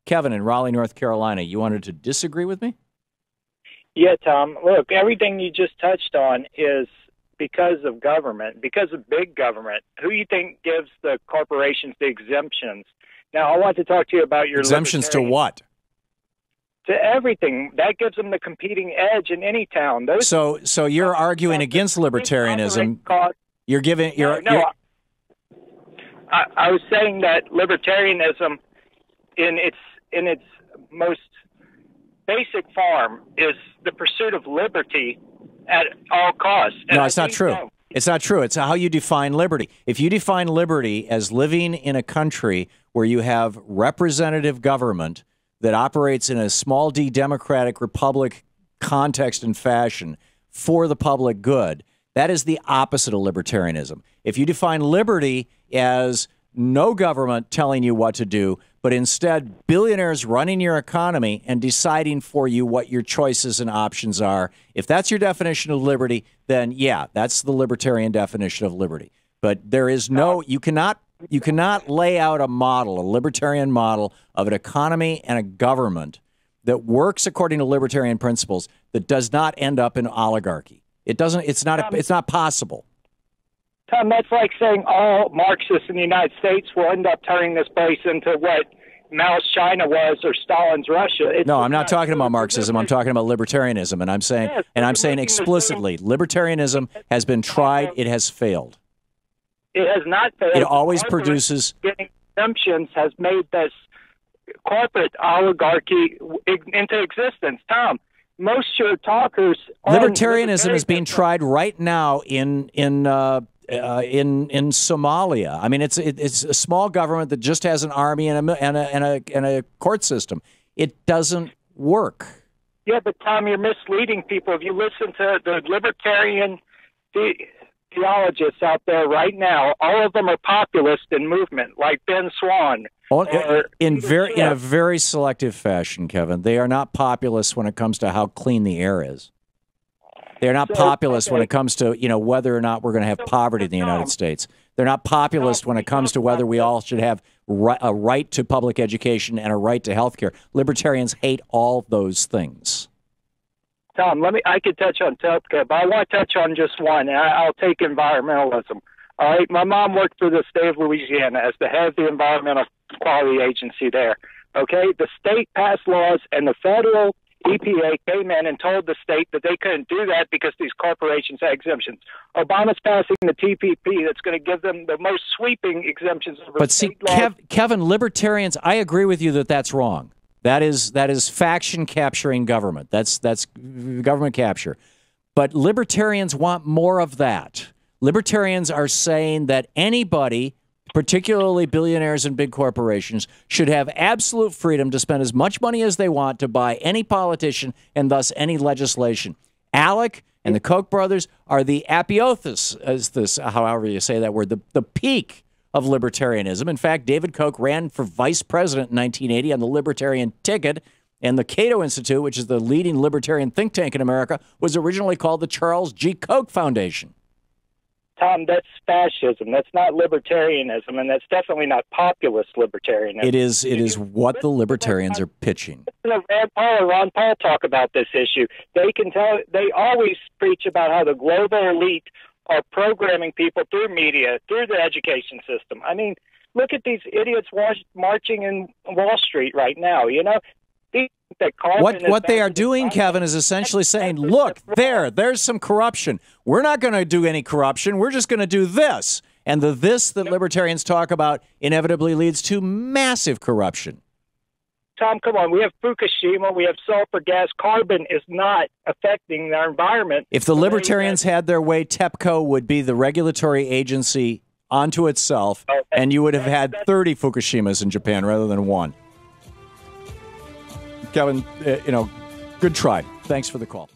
Kevin in Raleigh, North Carolina. You wanted to disagree with me? Yeah, Tom. Look, everything you just touched on is because of government, because of big government. Who do you think gives the corporations the exemptions? Now, I want to talk to you about your exemptions to what? To everything. That gives them the competing edge in any town. So you're arguing against libertarianism. You're giving. I was saying that libertarianism, in its most basic form, is the pursuit of liberty at all costs. No, it's not true. It's not true. It's how you define liberty. If you define liberty as living in a country where you have representative government that operates in a small d democratic republic context and fashion for the public good, that is the opposite of libertarianism. If you define liberty as no government telling you what to do, but instead billionaires running your economy and deciding for you what your choices and options are, if that's your definition of liberty, then yeah, that's the libertarian definition of liberty. But there is no, you cannot lay out a model, a libertarian model of an economy and a government that works according to libertarian principles that does not end up in oligarchy. It doesn't. It's not possible. Tom, that's like saying all Marxists in the United States will end up turning this place into what Mao's China was or Stalin's Russia. No, I'm not talking about Marxism. I'm talking about libertarianism, and I'm saying explicitly, libertarianism has been tried. It has failed. It has not failed. It always produces. Getting exemptions has made this corporate oligarchy into existence. Tom, most sure talkers. Libertarianism is being tried right now in Somalia. I mean, it's a small government that just has an army and a court system. It doesn't work. Yeah, but Tom, you're misleading people. If you listen to the libertarian theologists out there right now, all of them are populist in movement, like Ben Swan. In a very selective fashion, Kevin. They are not populist when it comes to how clean the air is. They're not populist when it comes to, whether or not we're going to have poverty in the United States. They're not populist when it comes to whether we all should have a right to public education and a right to health care. Libertarians hate all those things. Tom, I could touch on healthcare, but I want to touch on just one, and I'll take environmentalism. All right, my mom worked for the state of Louisiana as the head of the Environmental Quality Agency there. Okay, the state passed laws, and the federal EPA came in and told the state that they couldn't do that because these corporations had exemptions. Obama's passing the TPP that's going to give them the most sweeping exemptions. But see, Kevin, libertarians, I agree with you that that's wrong. That is faction capturing government. That's government capture. But libertarians want more of that. Libertarians are saying that anybody, particularly billionaires and big corporations, should have absolute freedom to spend as much money as they want to buy any politician and thus any legislation. Alec and the Koch brothers are the apotheosis, however you say that word, the peak of libertarianism. In fact, David Koch ran for vice president in 1980 on the Libertarian ticket, and the Cato Institute, which is the leading libertarian think tank in America, was originally called the Charles G. Koch Foundation. Tom, that's fascism. That's not libertarianism, and that's definitely not populist libertarianism. It is what the libertarians are pitching. Rand Paul or Ron Paul talk about this issue. They always preach about how the global elite are programming people through media, through the education system. I mean, look at these idiots marching in Wall Street right now, What they are doing, Kevin, is essentially saying, look, there's some corruption. We're not going to do any corruption. We're just going to do this. And the this that libertarians talk about inevitably leads to massive corruption. Tom, come on. We have Fukushima. We have sulfur gas. Carbon is not affecting our environment. If the libertarians had their way, TEPCO would be the regulatory agency onto itself, and you would have had 30 Fukushimas in Japan rather than one. Kevin, good try. Thanks for the call.